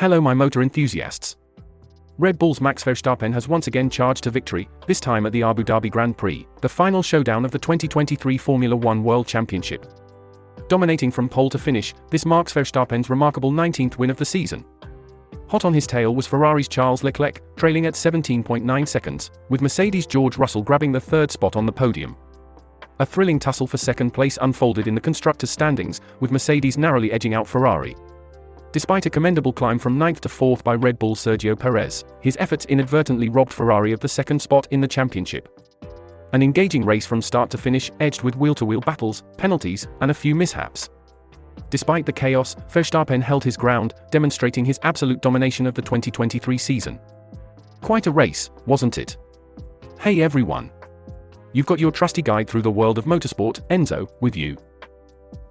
Hello my motor enthusiasts. Red Bull's Max Verstappen has once again charged to victory, this time at the Abu Dhabi Grand Prix, the final showdown of the 2023 Formula One World Championship. Dominating from pole to finish, this marks Verstappen's remarkable 19th win of the season. Hot on his tail was Ferrari's Charles Leclerc, trailing at 17.9 seconds, with Mercedes' George Russell grabbing the third spot on the podium. A thrilling tussle for second place unfolded in the Constructors' standings, with Mercedes narrowly edging out Ferrari. Despite a commendable climb from 9th to 4th by Red Bull's Sergio Perez, his efforts inadvertently robbed Ferrari of the second spot in the championship. An engaging race from start to finish, edged with wheel-to-wheel battles, penalties, and a few mishaps. Despite the chaos, Verstappen held his ground, demonstrating his absolute domination of the 2023 season. Quite a race, wasn't it? Hey everyone! You've got your trusty guide through the world of motorsport, Enzo, with you.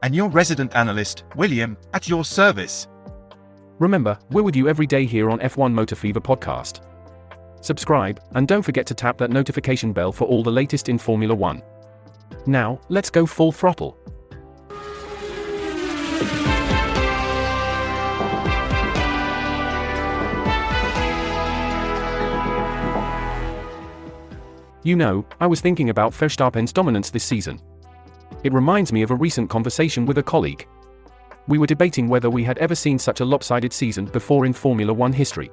And your resident analyst, William, at your service. Remember, we're with you every day here on F1 Motor Fever podcast. Subscribe, and don't forget to tap that notification bell for all the latest in Formula One. Now, let's go full throttle. You know, I was thinking about Verstappen's dominance this season. It reminds me of a recent conversation with a colleague. We were debating whether we had ever seen such a lopsided season before in Formula One history.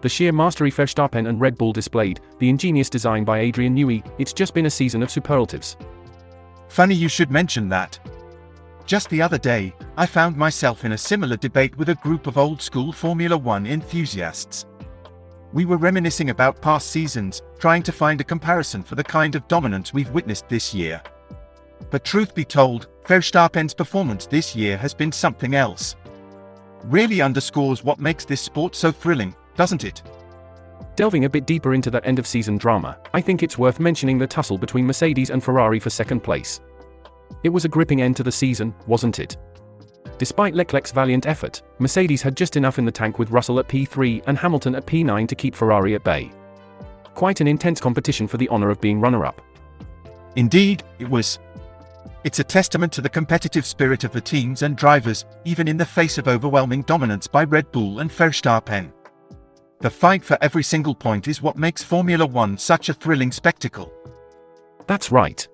The sheer mastery Verstappen and Red Bull displayed, the ingenious design by Adrian Newey, it's just been a season of superlatives. Funny you should mention that. Just the other day, I found myself in a similar debate with a group of old-school Formula One enthusiasts. We were reminiscing about past seasons, trying to find a comparison for the kind of dominance we've witnessed this year. But truth be told, Verstappen's performance this year has been something else. Really underscores what makes this sport so thrilling, doesn't it? Delving a bit deeper into that end-of-season drama, I think it's worth mentioning the tussle between Mercedes and Ferrari for second place. It was a gripping end to the season, wasn't it? Despite Leclerc's valiant effort, Mercedes had just enough in the tank with Russell at P3 and Hamilton at P9 to keep Ferrari at bay. Quite an intense competition for the honor of being runner-up. Indeed, it was. It's a testament to the competitive spirit of the teams and drivers, even in the face of overwhelming dominance by Red Bull and Verstappen. The fight for every single point is what makes Formula One such a thrilling spectacle. That's right.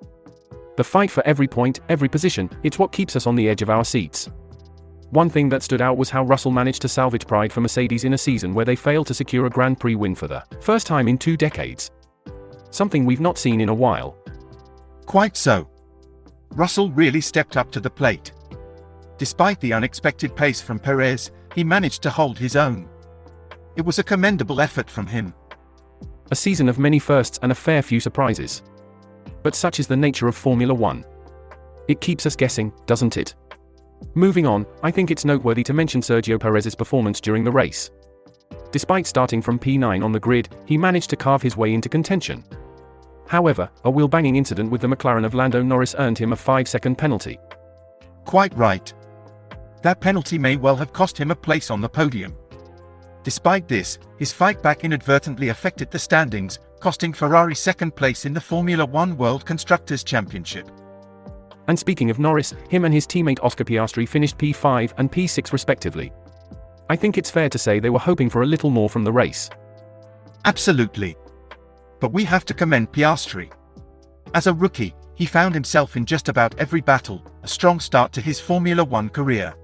The fight for every point, every position, it's what keeps us on the edge of our seats. One thing that stood out was how Russell managed to salvage pride for Mercedes in a season where they failed to secure a Grand Prix win for the first time in 2 decades. Something we've not seen in a while. Quite so. Russell really stepped up to the plate. Despite the unexpected pace from Perez, he managed to hold his own. It was a commendable effort from him. A season of many firsts and a fair few surprises. But such is the nature of Formula One. It keeps us guessing, doesn't it? Moving on, I think it's noteworthy to mention Sergio Perez's performance during the race. Despite starting from P9 on the grid, he managed to carve his way into contention. However, a wheel-banging incident with the McLaren of Lando Norris earned him a 5-second penalty. Quite right. That penalty may well have cost him a place on the podium. Despite this, his fight back inadvertently affected the standings, costing Ferrari second place in the Formula One World Constructors' Championship. And speaking of Norris, him and his teammate Oscar Piastri finished P5 and P6 respectively. I think it's fair to say they were hoping for a little more from the race. Absolutely. But we have to commend Piastri. As a rookie, he found himself in just about every battle, a strong start to his Formula One career.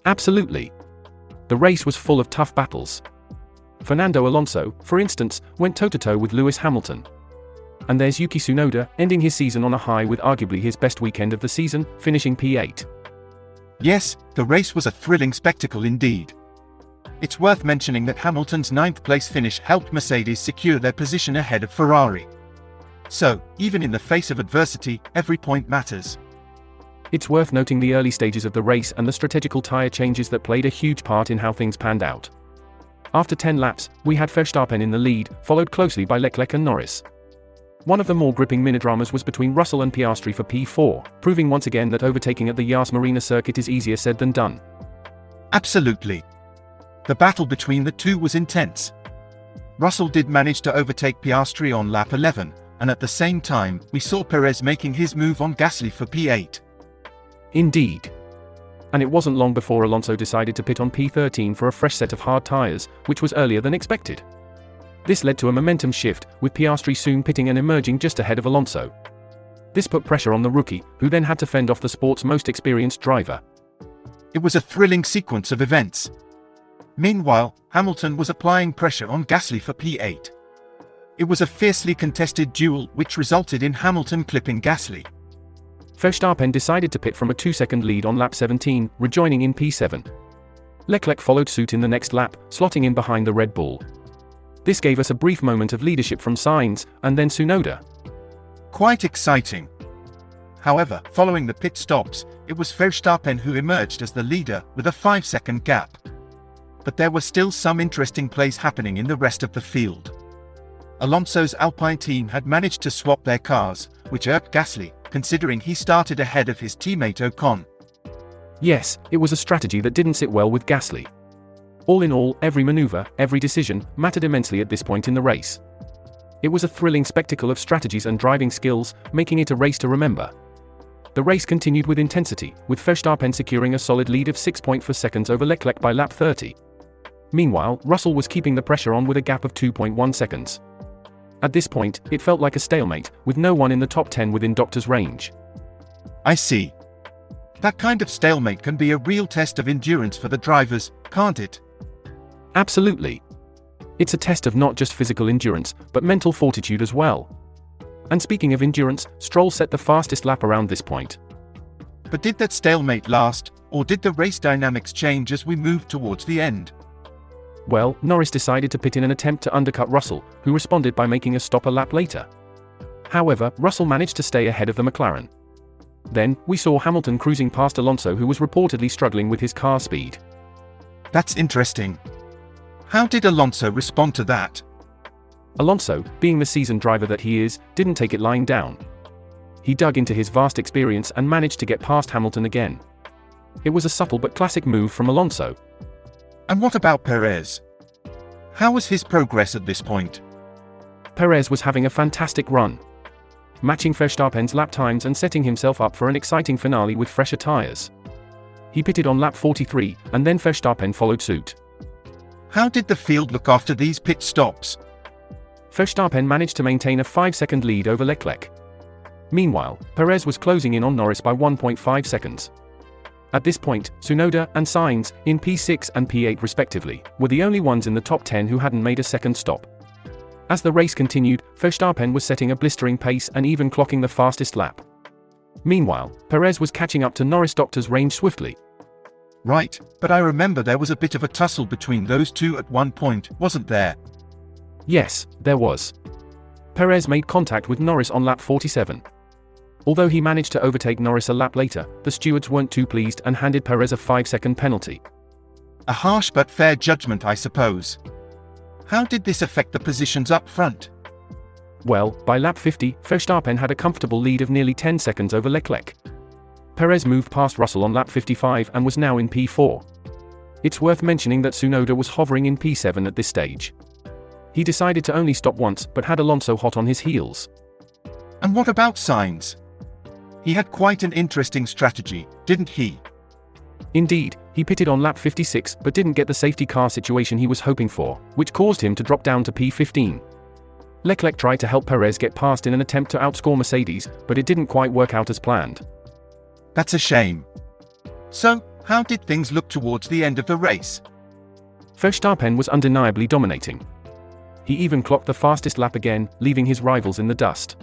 Absolutely. The race was full of tough battles. Fernando Alonso, for instance, went toe-to-toe with Lewis Hamilton. And there's Yuki Tsunoda, ending his season on a high with arguably his best weekend of the season, finishing P8. Yes, the race was a thrilling spectacle indeed. It's worth mentioning that Hamilton's 9th place finish helped Mercedes secure their position ahead of Ferrari. So, even in the face of adversity, every point matters. It's worth noting the early stages of the race and the strategical tyre changes that played a huge part in how things panned out. After 10 laps, we had Verstappen in the lead, followed closely by Leclerc and Norris. One of the more gripping mini-dramas was between Russell and Piastri for P4, proving once again that overtaking at the Yas Marina Circuit is easier said than done. Absolutely. The battle between the two was intense. Russell did manage to overtake Piastri on lap 11, and at the same time, we saw Perez making his move on Gasly for P8. Indeed. and it wasn't long before Alonso decided to pit on P13 for a fresh set of hard tyres, which was earlier than expected. This led to a momentum shift, with Piastri soon pitting and emerging just ahead of Alonso. This put pressure on the rookie, who then had to fend off the sport's most experienced driver. It was a thrilling sequence of events. Meanwhile, Hamilton was applying pressure on Gasly for P8. It was a fiercely contested duel which resulted in Hamilton clipping Gasly. Verstappen decided to pit from a 2-second lead on lap 17, rejoining in P7. Leclerc followed suit in the next lap, slotting in behind the Red Bull. This gave us a brief moment of leadership from Sainz, and then Tsunoda. Quite exciting. However, following the pit stops, it was Verstappen who emerged as the leader with a 5-second gap. But there were still some interesting plays happening in the rest of the field. Alonso's Alpine team had managed to swap their cars, which irked Gasly, considering he started ahead of his teammate Ocon. Yes, it was a strategy that didn't sit well with Gasly. All in all, every maneuver, every decision, mattered immensely at this point in the race. It was a thrilling spectacle of strategies and driving skills, making it a race to remember. The race continued with intensity, with Verstappen securing a solid lead of 6.4 seconds over Leclerc by lap 30. Meanwhile, Russell was keeping the pressure on with a gap of 2.1 seconds. At this point, it felt like a stalemate, with no one in the top 10 within Doctor's range. I see. That kind of stalemate can be a real test of endurance for the drivers, can't it? Absolutely. It's a test of not just physical endurance, but mental fortitude as well. And speaking of endurance, Stroll set the fastest lap around this point. But did that stalemate last, or did the race dynamics change as we moved towards the end? Well, Norris decided to pit in an attempt to undercut Russell, who responded by making a stop a lap later. However, Russell managed to stay ahead of the McLaren. Then, we saw Hamilton cruising past Alonso, who was reportedly struggling with his car speed. That's interesting. How did Alonso respond to that? Alonso, being the seasoned driver that he is, didn't take it lying down. He dug into his vast experience and managed to get past Hamilton again. It was a subtle but classic move from Alonso. And what about Perez? How was his progress at this point? Perez was having a fantastic run, matching Verstappen's lap times and setting himself up for an exciting finale with fresher tyres. He pitted on lap 43, and then Verstappen followed suit. How did the field look after these pit stops? Verstappen managed to maintain a 5-second lead over Leclerc. Meanwhile, Perez was closing in on Norris by 1.5 seconds. At this point, Tsunoda and Sainz, in P6 and P8 respectively, were the only ones in the top 10 who hadn't made a second stop. As the race continued, Verstappen was setting a blistering pace and even clocking the fastest lap. Meanwhile, Perez was catching up to Norris. Doctor's range swiftly. Right, but I remember there was a bit of a tussle between those two at one point, wasn't there? Yes, there was. Perez made contact with Norris on lap 47. Although he managed to overtake Norris a lap later, the stewards weren't too pleased and handed Perez a 5-second penalty. A harsh but fair judgment, I suppose. How did this affect the positions up front? Well, by lap 50, Verstappen had a comfortable lead of nearly 10 seconds over Leclerc. Perez moved past Russell on lap 55 and was now in P4. It's worth mentioning that Tsunoda was hovering in P7 at this stage. He decided to only stop once, but had Alonso hot on his heels. And what about Sainz? He had quite an interesting strategy, didn't he? Indeed, he pitted on lap 56 but didn't get the safety car situation he was hoping for, which caused him to drop down to P15. Leclerc tried to help Perez get past in an attempt to outscore Mercedes, but it didn't quite work out as planned. That's a shame. So, how did things look towards the end of the race? Verstappen was undeniably dominating. He even clocked the fastest lap again, leaving his rivals in the dust.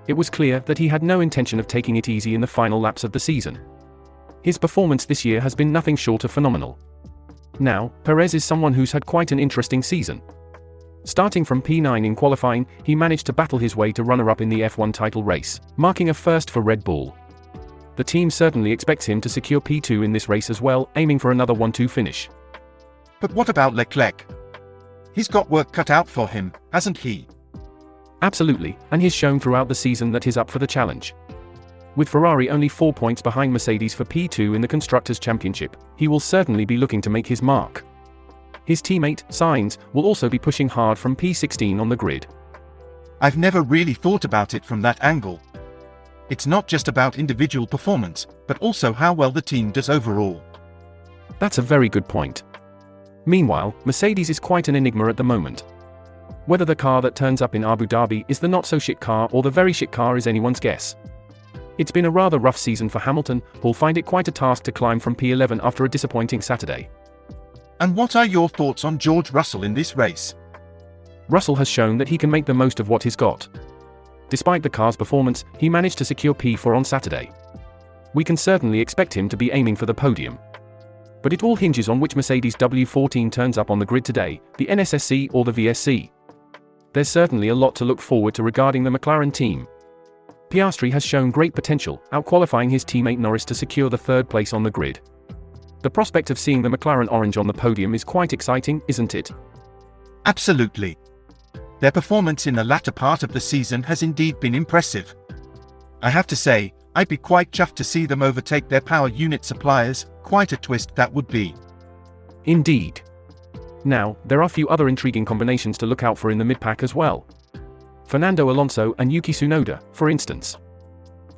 It was clear that he had no intention of taking it easy in the final laps of the season. His performance this year has been nothing short of phenomenal. Now, Perez is someone who's had quite an interesting season. Starting from P9 in qualifying, he managed to battle his way to runner-up in the F1 title race, marking a first for Red Bull. The team certainly expects him to secure P2 in this race as well, aiming for another 1-2 finish. But what about Leclerc? He's got work cut out for him, hasn't he? Absolutely, and he's shown throughout the season that he's up for the challenge. With Ferrari only 4 points behind Mercedes for P2 in the Constructors' Championship, he will certainly be looking to make his mark. His teammate, Sainz, will also be pushing hard from P16 on the grid. I've never really thought about it from that angle. It's not just about individual performance, but also how well the team does overall. That's a very good point. Meanwhile, Mercedes is quite an enigma at the moment. Whether the car that turns up in Abu Dhabi is the not-so-shit car or the very shit car is anyone's guess. It's been a rather rough season for Hamilton, who'll find it quite a task to climb from P11 after a disappointing Saturday. And what are your thoughts on George Russell in this race? Russell has shown that he can make the most of what he's got. Despite the car's performance, he managed to secure P4 on Saturday. We can certainly expect him to be aiming for the podium. But it all hinges on which Mercedes W14 turns up on the grid today, the NSSC or the VSC. There's certainly a lot to look forward to regarding the McLaren team. Piastri has shown great potential, outqualifying his teammate Norris to secure the third place on the grid. The prospect of seeing the McLaren orange on the podium is quite exciting, isn't it? Absolutely. Their performance in the latter part of the season has indeed been impressive. I have to say, I'd be quite chuffed to see them overtake their power unit suppliers, quite a twist that would be. Indeed. Now, there are a few other intriguing combinations to look out for in the mid-pack as well. Fernando Alonso and Yuki Tsunoda, for instance.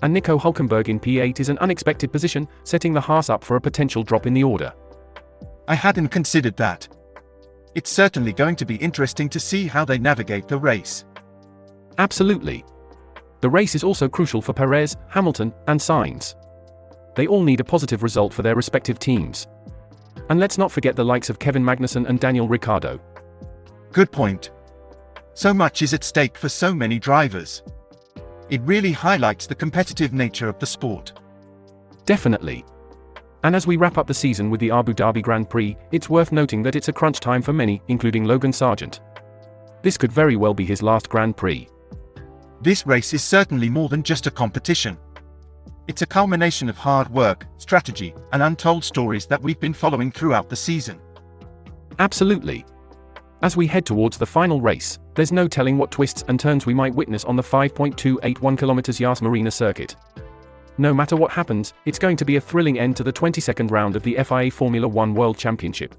And Nico Hülkenberg in P8 is an unexpected position, setting the Haas up for a potential drop in the order. I hadn't considered that. It's certainly going to be interesting to see how they navigate the race. Absolutely. The race is also crucial for Perez, Hamilton, and Sainz. They all need a positive result for their respective teams. And let's not forget the likes of Kevin Magnussen and Daniel Ricciardo. Good point. So much is at stake for so many drivers. It really highlights the competitive nature of the sport. Definitely. And as we wrap up the season with the Abu Dhabi Grand Prix, it's worth noting that it's a crunch time for many, including Logan Sargent. This could very well be his last Grand Prix. This race is certainly more than just a competition. It's a culmination of hard work, strategy, and untold stories that we've been following throughout the season. Absolutely. As we head towards the final race, there's no telling what twists and turns we might witness on the 5.281 km Yas Marina Circuit. No matter what happens, it's going to be a thrilling end to the 22nd round of the FIA Formula One World Championship.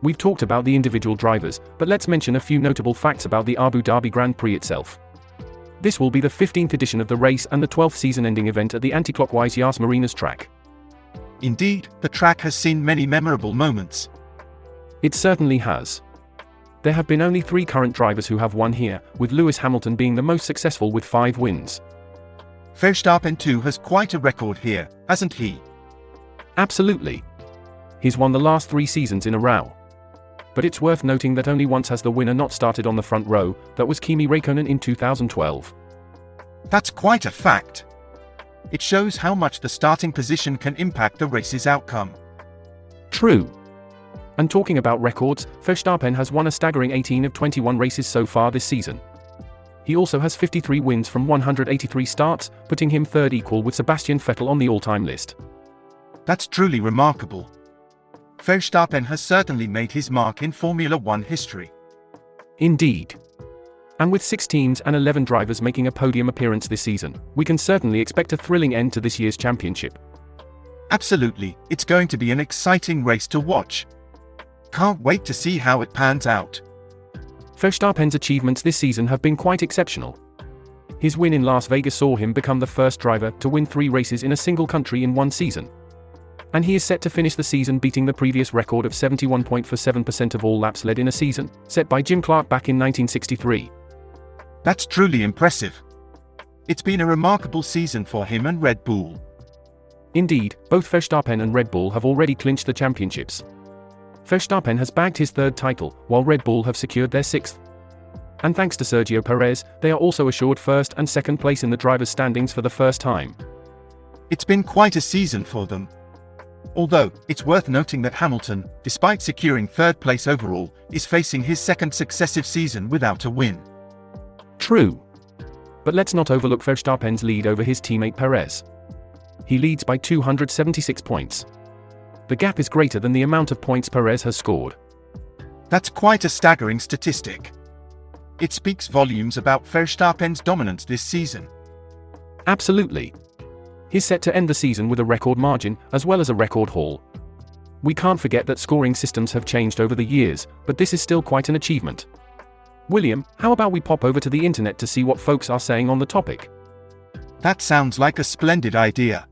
We've talked about the individual drivers, but let's mention a few notable facts about the Abu Dhabi Grand Prix itself. This will be the 15th edition of the race and the 12th season-ending event at the anti-clockwise Yas Marina's track. Indeed, the track has seen many memorable moments. It certainly has. There have been only 3 current drivers who have won here, with Lewis Hamilton being the most successful with 5 wins. Verstappen too has quite a record here, hasn't he? Absolutely. He's won the last 3 seasons in a row. But it's worth noting that only once has the winner not started on the front row, that was Kimi Räikkönen in 2012. That's quite a fact. It shows how much the starting position can impact the race's outcome. True. And talking about records, Verstappen has won a staggering 18 of 21 races so far this season. He also has 53 wins from 183 starts, putting him third equal with Sebastian Vettel on the all-time list. That's truly remarkable. Verstappen has certainly made his mark in Formula One history. Indeed. And with 6 teams and 11 drivers making a podium appearance this season, we can certainly expect a thrilling end to this year's championship. Absolutely, it's going to be an exciting race to watch. Can't wait to see how it pans out. Verstappen's achievements this season have been quite exceptional. His win in Las Vegas saw him become the first driver to win 3 races in a single country in one season. And he is set to finish the season beating the previous record of 71.47% of all laps led in a season, set by Jim Clark back in 1963. That's truly impressive. It's been a remarkable season for him and Red Bull. Indeed, both Verstappen and Red Bull have already clinched the championships. Verstappen has bagged his 3rd title, while Red Bull have secured their 6th. And thanks to Sergio Perez, they are also assured 1st and 2nd place in the drivers' standings for the first time. It's been quite a season for them. Although, it's worth noting that Hamilton, despite securing 3rd place overall, is facing his 2nd successive season without a win. True. But let's not overlook Verstappen's lead over his teammate Perez. He leads by 276 points. The gap is greater than the amount of points Perez has scored. That's quite a staggering statistic. It speaks volumes about Verstappen's dominance this season. Absolutely. He's set to end the season with a record margin, as well as a record haul. We can't forget that scoring systems have changed over the years, but this is still quite an achievement. William, how about we pop over to the internet to see what folks are saying on the topic? That sounds like a splendid idea.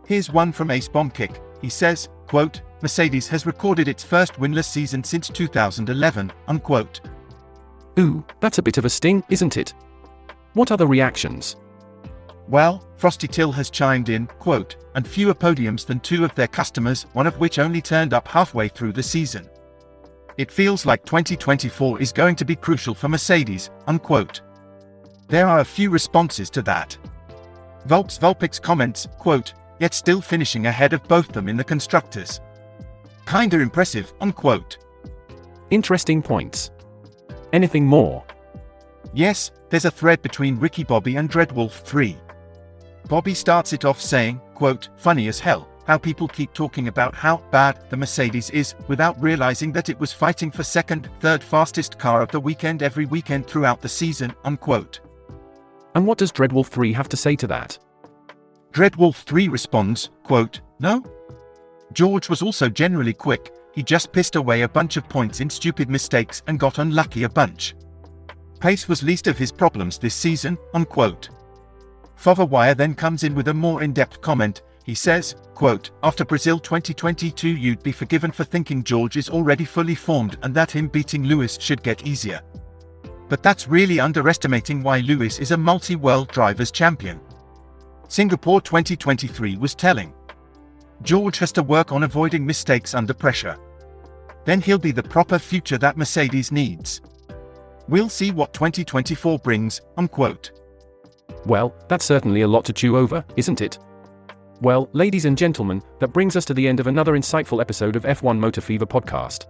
Here's one from Ace Bombkick. He says, quote, Mercedes has recorded its first winless season since 2011, unquote. Ooh, that's a bit of a sting, isn't it? What other reactions? Well, Frosty Till has chimed in, quote, and fewer podiums than two of their customers, one of which only turned up halfway through the season. It feels like 2024 is going to be crucial for Mercedes, unquote. There are a few responses to that. Vulpix comments, quote, yet still finishing ahead of both them in the Constructors. Kinda impressive, unquote. Interesting points. Anything more? Yes, there's a thread between Ricky Bobby and Dreadwolf 3. Bobby starts it off saying, quote, funny as hell, how people keep talking about how bad the Mercedes is, without realizing that it was fighting for second, third fastest car of the weekend every weekend throughout the season, unquote. And what does Dreadwolf 3 have to say to that? Dreadwolf 3 responds, quote, no? George was also generally quick, he just pissed away a bunch of points in stupid mistakes and got unlucky a bunch. Pace was least of his problems this season, unquote. Foverwire then comes in with a more in-depth comment. He says, quote, after Brazil 2022 you'd be forgiven for thinking George is already fully formed and that him beating Lewis should get easier. But that's really underestimating why Lewis is a multi-world drivers champion. Singapore 2023 was telling. George has to work on avoiding mistakes under pressure. Then he'll be the proper future that Mercedes needs. We'll see what 2024 brings, unquote. Well, that's certainly a lot to chew over, isn't it? Well, ladies and gentlemen, that brings us to the end of another insightful episode of F1 Motor Fever podcast.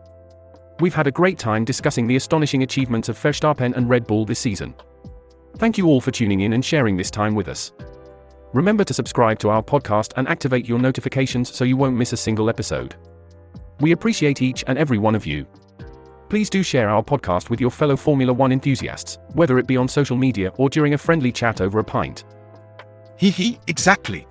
We've had a great time discussing the astonishing achievements of Verstappen and Red Bull this season. Thank you all for tuning in and sharing this time with us. Remember to subscribe to our podcast and activate your notifications so you won't miss a single episode. We appreciate each and every one of you. Please do share our podcast with your fellow Formula One enthusiasts, whether it be on social media or during a friendly chat over a pint. Exactly.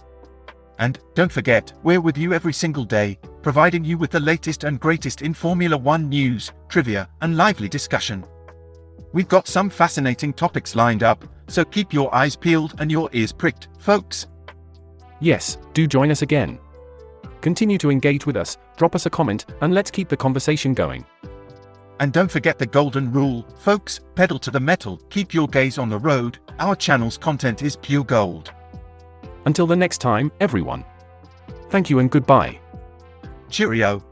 And, don't forget, we're with you every single day, providing you with the latest and greatest in Formula One news, trivia, and lively discussion. We've got some fascinating topics lined up, so keep your eyes peeled and your ears pricked, folks. Yes, do join us again. Continue to engage with us, drop us a comment, and let's keep the conversation going. And don't forget the golden rule, folks, pedal to the metal, keep your gaze on the road, our channel's content is pure gold. Until the next time, everyone. Thank you and goodbye. Cheerio.